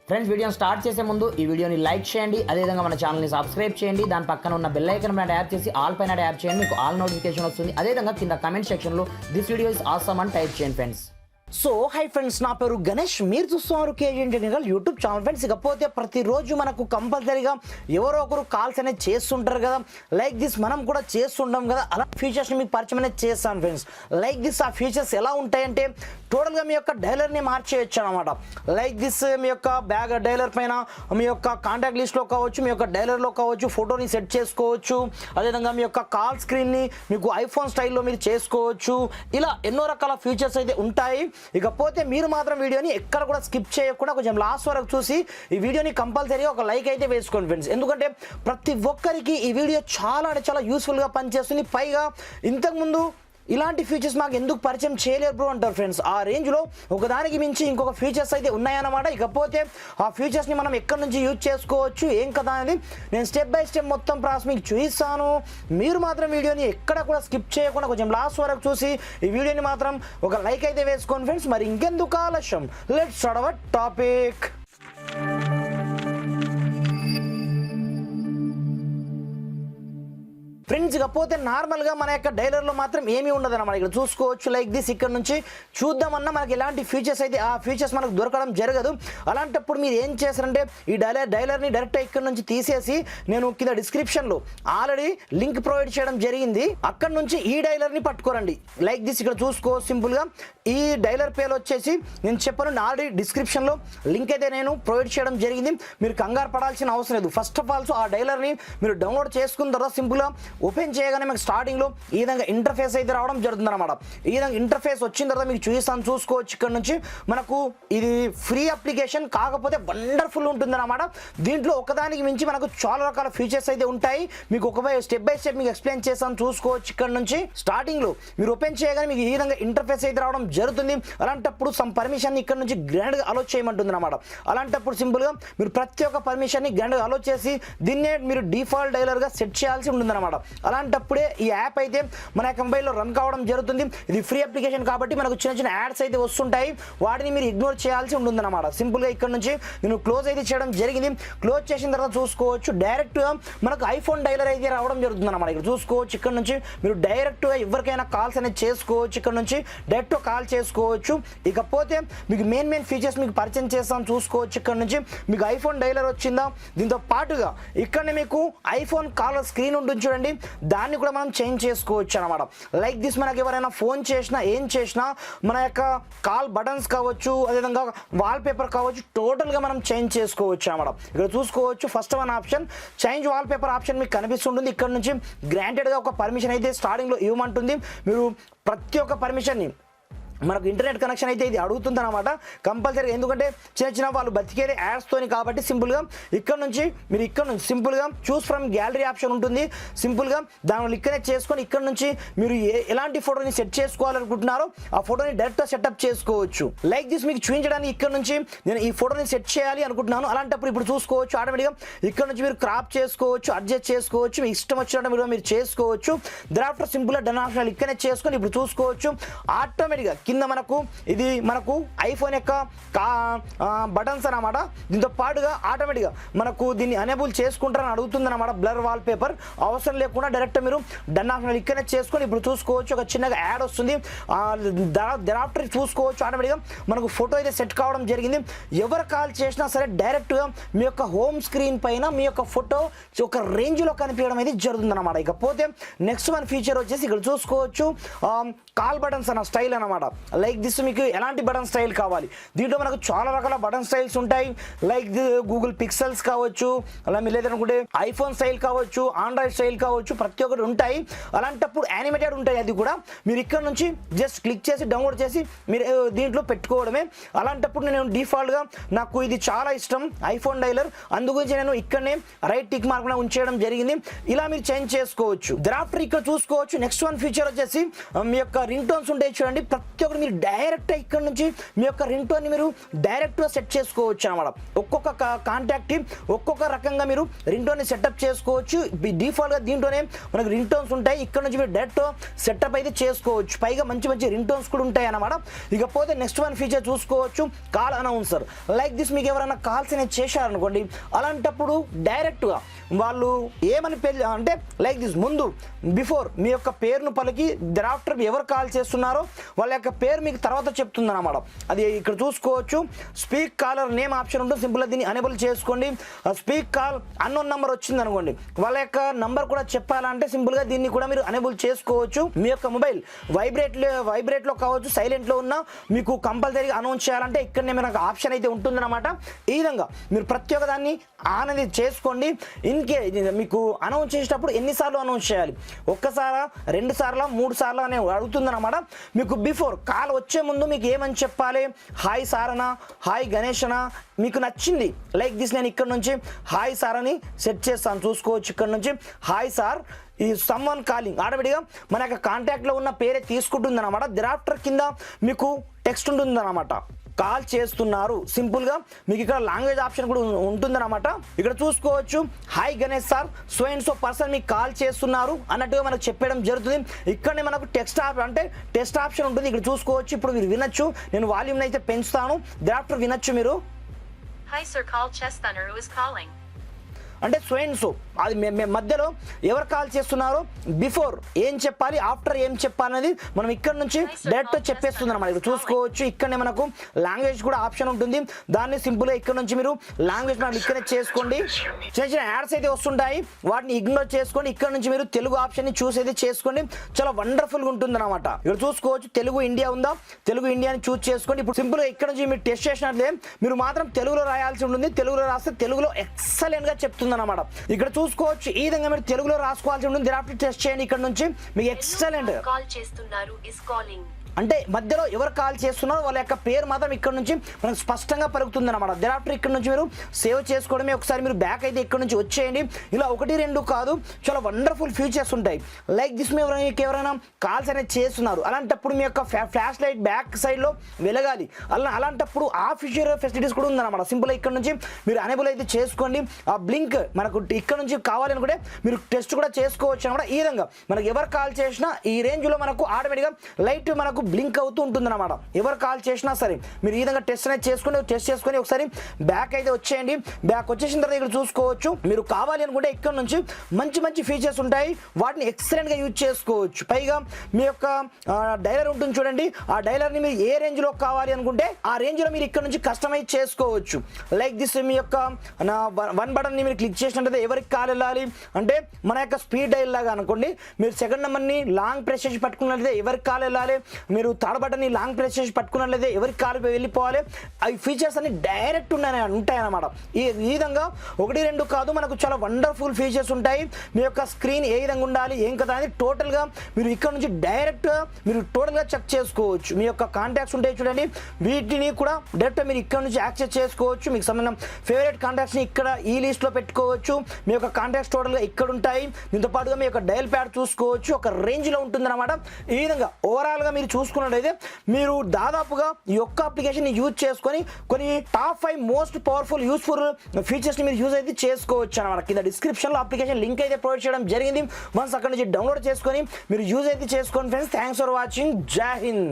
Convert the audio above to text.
Friends, వీడియోని start చేసే ముందు ఈ వీడియోని లైక్ చేయండి, అదేవిధంగా మన ఛానల్ని సబ్స్క్రైబ్ చేయండి. దాని పక్కన ఉన్న బెల్ ఐకాన్ పైన ట్యాప్ చేసి ఆల్ పైన ట్యాప్ చేయండి. మీకు ఆల్ నోటిఫికేషన్ వస్తుంది. అదేవిధంగా కింద కమెంట్ సెక్షన్లో దిస్ వీడియో ఇస్ ఆసమ్ అని టైప్ చేయండి ఫ్రెండ్స్. సో హై ఫ్రెండ్స్, నా పేరు గణేష్, మీరు చూస్తున్నారు KG technical YouTube channel. Friends, ఇకపోతే ప్రతిరోజు మనకు కంపల్సరీగా ఎవరో ఒకరు కాల్స్ అనేది చేస్తుంటారు కదా, లైక్ దిస్ మనం కూడా చేస్తుంటాం కదా. అలా ఫీచర్స్ని మీకు పరిచయం అనేది చేస్తాను ఫ్రెండ్స్. లైక్ దిస్ ఆ ఫీచర్స్ ఎలా ఉంటాయంటే టోటల్గా మీ యొక్క డైలర్ని మార్చేయచ్చు అనమాట. లైక్ దిస్ మీ యొక్క బ్యాగ్ డైలర్ పైన మీ యొక్క కాంటాక్ట్ లిస్ట్లో కావచ్చు, మీ యొక్క డైలర్లో కావచ్చు, ఫోటోని సెట్ చేసుకోవచ్చు. అదేవిధంగా మీ యొక్క కాల్ స్క్రీన్ని మీకు ఐఫోన్ స్టైల్లో మీరు చేసుకోవచ్చు. ఇలా ఎన్నో రకాల ఫీచర్స్ అయితే ఉంటాయి. ఇకపోతే మీరు మాత్రం వీడియోని ఎక్కడ కూడా స్కిప్ చేయకుండా కొంచెం లాస్ట్ వరకు చూసి ఈ వీడియోని కంపల్సరీగా ఒక లైక్ అయితే వేసుకోండి ఫ్రెండ్స్. ఎందుకంటే ప్రతి ఒక్కరికి ఈ వీడియో చాలా అంటే చాలా యూస్ఫుల్గా పనిచేస్తుంది. పైగా ఇంతకుముందు ఇలాంటి ఫీచర్స్ మాకు ఎందుకు పరిచయం చేయలేరు బ్రో అంటారు ఫ్రెండ్స్. ఆ రేంజ్లో ఒకదానికి మించి ఇంకొక ఫీచర్స్ అయితే ఉన్నాయన్నమాట. ఇకపోతే ఆ ఫీచర్స్ని మనం ఎక్కడి నుంచి యూజ్ చేసుకోవచ్చు ఏం కదా అనేది నేను స్టెప్ బై స్టెప్ మొత్తం ప్రాసెస్ మీకు చూపిస్తాను. మీరు మాత్రం వీడియోని ఎక్కడ కూడా స్కిప్ చేయకుండా కొంచెం లాస్ట్ వరకు చూసి ఈ వీడియోని మాత్రం ఒక లైక్ అయితే వేసుకోండి ఫ్రెండ్స్. మరి ఇంకెందుకు ఆలస్యం, let's start our topic. Friends, ఇకపోతే నార్మల్గా మన యొక్క డైలర్లో మాత్రం ఏమీ ఉండదు అన్నమాట. ఇక్కడ చూసుకోవచ్చు లైక్ దిస్. ఇక్కడ నుంచి చూద్దామన్నా మనకి ఎలాంటి ఫీచర్స్ అయితే ఆ ఫీచర్స్ మనకు దొరకడం జరగదు. అలాంటప్పుడు మీరు ఏం చేస్తారంటే ఈ డైలర్ని డైరెక్ట్ ఇక్కడ నుంచి తీసేసి నేను కింద డిస్క్రిప్షన్లో ఆల్రెడీ లింక్ ప్రొవైడ్ చేయడం జరిగింది. అక్కడ నుంచి ఈ డైలర్ని పట్టుకోరండి. లైక్ దిస్ ఇక్కడ చూసుకో సింపుల్గా ఈ డైలర్ పేరు వచ్చేసి నేను చెప్పను, ఆల్రెడీ డిస్క్రిప్షన్లో లింక్ అయితే నేను ప్రొవైడ్ చేయడం జరిగింది. మీరు కంగారు పడాల్సిన అవసరం లేదు. ఫస్ట్ ఆఫ్ ఆల్ ఆ డైలర్ని మీరు డౌన్లోడ్ చేసుకున్న తర్వాత సింపుల్గా ఓపెన్ చేయగానే మీకు స్టార్టింగ్లో ఈ విధంగా ఇంటర్ఫేస్ అయితే రావడం జరుగుతుంది అనమాట. ఈ విధంగా ఇంటర్ఫేస్ వచ్చిన తర్వాత మీకు చూపిస్తాను, చూసుకోవచ్చు. ఇక్కడ నుంచి మనకు ఇది ఫ్రీ అప్లికేషన్, కాకపోతే వండర్ఫుల్ ఉంటుంది అనమాట. దీంట్లో ఒకదానికి మించి మనకు చాలా రకాల ఫీచర్స్ అయితే ఉంటాయి. మీకు స్టెప్ బై స్టెప్ మీకు ఎక్స్ప్లెయిన్ చేస్తాను, చూసుకోవచ్చు. ఇక్కడ నుంచి స్టార్టింగ్లో మీరు ఓపెన్ చేయగానే మీకు ఈ విధంగా ఇంటర్ఫేస్ అయితే రావడం జరుగుతుంది. అలాంటప్పుడు సమ్ పర్మిషన్ ఇక్కడ నుంచి గ్రాండ్గా అలో చేయమంటుంది అనమాట. అలాంటప్పుడు సింపుల్గా మీరు ప్రతి ఒక్క పర్మిషన్ని గ్రాండ్గా అలో చేసి దీన్నే మీరు డిఫాల్ట్ డైలర్గా సెట్ చేయాల్సి ఉంటుంది అనమాట. అలాంటప్పుడే ఈ యాప్ అయితే మన యొక్క మొబైల్లో రన్ కావడం జరుగుతుంది. ఇది ఫ్రీ అప్లికేషన్ కాబట్టి మనకు చిన్న చిన్న యాడ్స్ అయితే వస్తుంటాయి, వాటిని మీరు ఇగ్నోర్ చేయాల్సి ఉంటుందన్నమాట. సింపుల్గా ఇక్కడ నుంచి నేను క్లోజ్ అయితే చేయడం జరిగింది. క్లోజ్ చేసిన తర్వాత చూసుకోవచ్చు డైరెక్ట్గా మనకు ఐఫోన్ డైలర్ అయితే రావడం జరుగుతుంది అన్నమాట. ఇక్కడ చూసుకోవచ్చు ఇక్కడ నుంచి మీరు డైరెక్ట్గా ఎవరికైనా కాల్స్ అనేది చేసుకోవచ్చు. ఇక్కడ నుంచి డైరెక్ట్ కాల్ చేసుకోవచ్చు. ఇకపోతే మీకు మెయిన్ ఫీచర్స్ మీకు పరిచయం చేస్తాం, చూసుకోవచ్చు. ఇక్కడ నుంచి మీకు ఐఫోన్ డైలర్ వచ్చిందా, దీంతో పాటుగా ఇక్కడ మీకు ఐఫోన్ కాలర్ స్క్రీన్ ఉంటుంది చూడండి, దాన్ని కూడా మనం చేంజ్ చేసుకోవచ్చు అనమాట. లైక్ దిస్ మనకి ఎవరైనా ఫోన్ చేసినా ఏం చేసినా మన యొక్క కాల్ బటన్స్ కావచ్చు, అదేవిధంగా వాల్ పేపర్ కావచ్చు, టోటల్గా మనం చేంజ్ చేసుకోవచ్చు అనమాట. ఇక్కడ చూసుకోవచ్చు first one option change wall paper option మీకు కనిపిస్తుంటుంది. ఇక్కడ నుంచి గ్రాంటెడ్గా ఒక పర్మిషన్ అయితే స్టార్టింగ్లో ఇవ్వమంటుంది. మీరు ప్రతి ఒక్క పర్మిషన్ని మనకు ఇంటర్నెట్ కనెక్షన్ అయితే ఇది అడుగుతుంది అనమాట కంపల్సరీగా. ఎందుకంటే చిన్న వాళ్ళు బతికేది యాడ్స్తోని కాబట్టి సింపుల్గా ఇక్కడ నుంచి మీరు ఇక్కడ నుంచి సింపుల్గా చూస్ ఫ్రమ్ గ్యాలరీ ఆప్షన్ ఉంటుంది. సింపుల్గా దానిలో ఇక్కడే చేసుకొని ఇక్కడ నుంచి మీరు ఎలాంటి ఫోటోని సెట్ చేసుకోవాలనుకుంటున్నారో ఆ ఫోటోని డైరెక్ట్గా సెటప్ చేసుకోవచ్చు. లైక్ దిస్ మీకు చూపించడానికి ఇక్కడ నుంచి నేను ఈ ఫోటోని సెట్ చేయాలి అనుకుంటున్నాను. అలాంటప్పుడు ఇప్పుడు చూసుకోవచ్చు ఆటోమేటిక్గా ఇక్కడ నుంచి మీరు క్రాప్ చేసుకోవచ్చు, అడ్జస్ట్ చేసుకోవచ్చు, మీ ఇష్టం వచ్చినట్టు మీరు చేసుకోవచ్చు. దాఫ్టర్ సింపుల్గా డన్ ఆప్షన్ ఇక్కడే చేసుకొని ఇప్పుడు చూసుకోవచ్చు ఆటోమేటిక్గా కింద మనకు ఐఫోన్ యొక్క బటన్స్ అన్నమాట. దీంతో పాటుగా ఆటోమేటిక్గా మనకు దీన్ని అనేబుల్ చేసుకుంటారని అడుగుతుంది అనమాట. బ్లర్ వాల్ పేపర్ అవసరం లేకుండా డైరెక్ట్ మీరు డన్ ఆప్షన్ ఇక్కడనే చేసుకొని ఇప్పుడు చూసుకోవచ్చు ఒక చిన్నగా యాడ్ వస్తుంది. దాఫ్టర్ చూసుకోవచ్చు ఆటోమేటిక్గా మనకు ఫోటో అయితే సెట్ కావడం జరిగింది. ఎవరు కాల్ చేసినా సరే డైరెక్ట్గా మీ యొక్క హోమ్ స్క్రీన్ పైన మీ యొక్క ఫోటో ఒక రేంజ్లో కనిపించడం అయితే జరుగుతుంది అనమాట. ఇకపోతే నెక్స్ట్ వన్ ఫీచర్ వచ్చేసి ఇక్కడ చూసుకోవచ్చు కాల్ బటన్స్ అన్న స్టైల్ అనమాట. లైక్ దిస్ మీకు ఎలాంటి బటన్ స్టైల్ కావాలి, దీంట్లో మనకు చాలా రకాల బటన్ స్టైల్స్ ఉంటాయి. లైక్ గూగుల్ పిక్సెల్స్ కావచ్చు, అలా మీరు లేదనుకుంటే ఐఫోన్ స్టైల్ కావచ్చు, ఆండ్రాయిడ్ స్టైల్ కావచ్చు, ప్రతి ఒక్కటి ఉంటాయి. అలాంటప్పుడు యానిమేటెడ్ ఉంటాయి. అది కూడా మీరు ఇక్కడ నుంచి జస్ట్ క్లిక్ చేసి డౌన్లోడ్ చేసి మీరు దీంట్లో పెట్టుకోవడమే. అలాంటప్పుడు నేను డిఫాల్ట్గా నాకు ఇది చాలా ఇష్టం ఐఫోన్ డైలర్, అందుగురించి నేను ఇక్కడనే రైట్ టిక్ మార్క్ ఉంచేయడం జరిగింది. ఇలా మీరు చేంజ్ చేసుకోవచ్చు. దాఫ్టర్ ఇక్కడ చూసుకోవచ్చు నెక్స్ట్ వన్ ఫీచర్ వచ్చేసి మీ యొక్క రింగ్ టోన్స్ ఉంటాయి చూడండి. ప్రతి ఒక్కటి మీరు డైరెక్ట్ ఇక్కడ నుంచి మీ యొక్క రింగ్ టోన్ని మీరు డైరెక్ట్గా సెట్ చేసుకోవచ్చు అనమాట. ఒక్కొక్క కాంటాక్ట్కి ఒక్కొక్క రకంగా మీరు రింగ్ టోన్ని సెటప్ చేసుకోవచ్చు. డిఫాల్ట్గా దీంట్లోనే మనకు రింగ్ టోన్స్ ఉంటాయి. ఇక్కడ నుంచి మీరు డైరెక్ట్ సెటప్ అయితే చేసుకోవచ్చు. పైగా మంచి మంచి రింగ్ టోన్స్ కూడా ఉంటాయి అన్నమాట. ఇకపోతే నెక్స్ట్ వన్ ఫీచర్ చూసుకోవచ్చు, కాల్ అనౌన్సర్. లైక్ దిస్ మీకు ఎవరైనా కాల్స్ అనేది చేశారనుకోండి, అలాంటప్పుడు డైరెక్ట్గా వాళ్ళు ఏమని అంటే లైక్ దిస్ ముందు బిఫోర్ మీ యొక్క పేరును పలికి thereafter ఎవరు కాల్ చేస్తున్నారో వాళ్ళ యొక్క పేరు మీకు తర్వాత చెప్తుంది అన్నమాట. అది ఇక్కడ చూసుకోవచ్చు. స్పీక్ కాలర్ నేమ్ ఆప్షన్ ఉంటుంది, సింపుల్గా దీన్ని అనేబుల్ చేసుకోండి. స్పీక్ కాల్ అన్నోన్ నెంబర్ వచ్చింది అనుకోండి, వాళ్ళ యొక్క నంబర్ కూడా చెప్పాలంటే సింపుల్గా దీన్ని కూడా మీరు అనేబుల్ చేసుకోవచ్చు. మీ యొక్క మొబైల్ వైబ్రేట్లో కావచ్చు, సైలెంట్లో ఉన్నా మీకు కంపల్సరీగా అనౌన్స్ చేయాలంటే ఇక్కడనే మనకు ఆప్షన్ అయితే ఉంటుందన్నమాట. ఈ విధంగా మీరు ప్రతి ఒక్క దాన్ని ఆన్ అనేది చేసుకోండి. మీకు అనౌన్స్ చేసేటప్పుడు ఎన్నిసార్లు అనౌన్స్ చేయాలి, ఒక్కసారా, 2 సార్లు, 3 సార్లు అని అడుగుతుందన్నమాట. మీకు బిఫోర్ కాల్ వచ్చే ముందు మీకు ఏమని చెప్పాలి, హాయ్ సారనా, హాయ్ గణేషనా, మీకు నచ్చింది లైక్ దిస్ నేను ఇక్కడ నుంచి హాయ్ సార్ అని సెట్ చేస్తాను. చూసుకోవచ్చు ఇక్కడ నుంచి హాయ్ సార్ ఈ సమ్వన్ కాలింగ్ ఆటోమేటిక్గా మన యొక్క కాంటాక్ట్లో ఉన్న పేరే తీసుకుంటుంది అనమాట. thereafter కింద మీకు టెక్స్ట్ ఉంటుంది అనమాట, కాల్ చేస్తున్నారు. సింపుల్గా మీకు ఇక్కడ లాంగ్వేజ్ ఆప్షన్ కూడా ఉంటుందన్నమాట. ఇక్కడ చూసుకోవచ్చు hi Ganesh sir, so and so person మీకు కాల్ చేస్తున్నారు అన్నట్టుగా మనకు చెప్పడం జరుగుతుంది. ఇక్కడనే మనకు టెక్స్ట్ ఆప్షన్ ఉంటుంది. ఇక్కడ చూసుకోవచ్చు. ఇప్పుడు మీరు వినొచ్చు, నేను వాల్యూమ్ అయితే పెంచుతాను, thereafter వినొచ్చు మీరు. Hi sir, call Chesthunder who is calling. అంటే సో అండ్ సో అది మధ్యలో ఎవరు కాల్ చేస్తున్నారో బిఫోర్ ఏం చెప్పాలి, ఆఫ్టర్ ఏం చెప్పాలనేది మనం ఇక్కడ నుంచి డైరెక్ట్ చెప్పేస్తుంది అనమాట. ఇక్కడ చూసుకోవచ్చు. ఇక్కడనే మనకు లాంగ్వేజ్ కూడా ఆప్షన్ ఉంటుంది. దాన్ని సింపుల్గా ఇక్కడ నుంచి మీరు లాంగ్వేజ్ మనం ఇక్కడనే చేసుకోండి. చిన్న చిన్న యాడ్స్ అయితే వస్తుంటాయి, వాటిని ఇగ్నోర్ చేసుకోండి. ఇక్కడ నుంచి మీరు తెలుగు ఆప్షన్ని చూస్ అయితే చేసుకోండి. చాలా వండర్ఫుల్గా ఉంటుంది అనమాట. ఇక్కడ చూసుకోవచ్చు తెలుగు ఇండియా ఉందా, తెలుగు ఇండియాని చూస్ చేసుకోండి. ఇప్పుడు సింపుల్గా ఇక్కడ నుంచి మీరు టెస్ట్ చేసినట్లే మీరు మాత్రం తెలుగులో రాయాల్సి ఉంటుంది. తెలుగులో రాస్తే తెలుగులో ఎక్సలెంట్గా చెప్తుంది అనమాట. ఇక్కడ చూసుకోవచ్చు. ఈ విధంగా మీరు తెలుగులో రాసుకోవాల్సి ఉంటుంది. thereafter టెస్ట్ చేయండి. ఇక్కడ నుంచి మీకు ఎక్సలెంట్ కాల్ చేస్తున్నారు is calling. అంటే మధ్యలో ఎవరు కాల్ చేస్తున్నారో వాళ్ళ యొక్క పేరు మాత్రం ఇక్కడ నుంచి మనకు స్పష్టంగా పలుకుతుంది అనమాట. thereafter ఇక్కడ నుంచి మీరు సేవ్ చేసుకోవడమే. ఒకసారి మీరు బ్యాక్ అయితే ఇక్కడ నుంచి వచ్చేయండి. ఇలా 1, 2 కాదు, చాలా వండర్ఫుల్ ఫీచర్స్ ఉంటాయి. లైక్ దిస్ మీకు ఎవరైనా కాల్స్ అనేది చేస్తున్నారు, అలాంటప్పుడు మీ యొక్క ఫ్లాష్ లైట్ బ్యాక్ సైడ్లో వెలగాలి. అలాంటప్పుడు ఆ ఫీచర్ ఫెసిలిటీస్ కూడా ఉందన్నమాట. సింపుల్గా ఇక్కడ నుంచి మీరు అనేబుల్ అయితే చేసుకోండి. ఆ బ్లింక్ మనకు ఇక్కడ నుంచి కావాలనుకుంటే మీరు టెస్ట్ కూడా చేసుకోవచ్చు అనమాట. ఈ విధంగా మనకు ఎవరు కాల్ చేసినా ఈ రేంజ్లో మనకు ఆటోమేటిక్గా లైట్ మనకు బ్లింక్ అవుతూ ఉంటుంది అనమాట. ఎవరు కాల్ చేసినా సరే మీరు ఈ విధంగా టెస్ట్ చేసుకొని ఒకసారి బ్యాక్ అయితే వచ్చేయండి. బ్యాక్ వచ్చేసిన తర్వాత ఇక్కడ చూసుకోవచ్చు. మీరు కావాలి అనుకుంటే ఇక్కడ నుంచి మంచి మంచి ఫీచర్స్ ఉంటాయి, వాటిని ఎక్సలెంట్గా యూజ్ చేసుకోవచ్చు. పైగా మీ యొక్క డైలర్ ఉంటుంది చూడండి, ఆ డైలర్ని మీరు ఏ రేంజ్లో కావాలి అనుకుంటే ఆ రేంజ్లో మీరు ఇక్కడ నుంచి కస్టమైజ్ చేసుకోవచ్చు. లైక్ దిస్ మీ యొక్క 1 బటన్ని మీరు క్లిక్ చేసినట్లయితే ఎవరికి కాల్ వెళ్ళాలి అంటే మన యొక్క స్పీడ్ డైల్ లాగా అనుకోండి. మీరు సెకండ్ నెంబర్ని లాంగ్ ప్రెస్ చేసి పట్టుకున్నట్లయితే ఎవరికి కాల్ వెళ్ళాలి, మీరు థర్డ్ బటన్ని లాంగ్ ప్రెస్ చేసి పట్టుకున్నట్లయితే ఎవరికి కాల్ వెళ్ళిపోవాలి. అవి ఫీచర్స్ అన్ని డైరెక్ట్ ఉంటాయన్నమాట. ఈ విధంగా 1, 2 కాదు, మనకు చాలా వండర్ఫుల్ ఫీచర్స్ ఉంటాయి. మీ యొక్క స్క్రీన్ ఏ విధంగా ఉండాలి ఏం కదా అనేది టోటల్గా మీరు ఇక్కడ నుంచి డైరెక్ట్గా మీరు టోటల్గా చెక్ చేసుకోవచ్చు. మీ యొక్క కాంటాక్ట్స్ ఉంటాయి చూడండి, వీటిని కూడా డైరెక్ట్గా మీరు ఇక్కడ నుంచి యాక్సెస్ చేసుకోవచ్చు. మీకు సంబంధం ఫేవరెట్ కాంటాక్ట్స్ని ఇక్కడ ఈ లిస్ట్లో పెట్టుకోవచ్చు. మీ యొక్క కాంటాక్ట్స్ టోటల్గా ఇక్కడ ఉంటాయి. దీంతో పాటుగా మీ యొక్క డయల్ ప్యాడ్ చూసుకోవచ్చు, ఒక రేంజ్లో ఉంటుందన్నమాట. ఈ విధంగా ఓవరాల్గా మీరు చూసుకున్నట్లయితే మీరు దాదాపుగా ఈ యొక్క అప్లికేషన్ యూజ్ చేసుకొని కొన్ని టాప్ 5 మోస్ట్ పవర్ఫుల్ యూస్ఫుల్ ఫీచర్స్ని మీరు యూజ్ అయితే చేసుకోవచ్చు అనమాట. కింద డిస్క్రిప్షన్లో అప్లికేషన్ లింక్ అయితే ప్రొవైడ్ చేయడం జరిగింది. వన్స్ అక్కడ నుంచి డౌన్లోడ్ చేసుకొని మీరు యూజ్ అయితే చేసుకోండి ఫ్రెండ్స్. Thanks for watching. జై హింద్.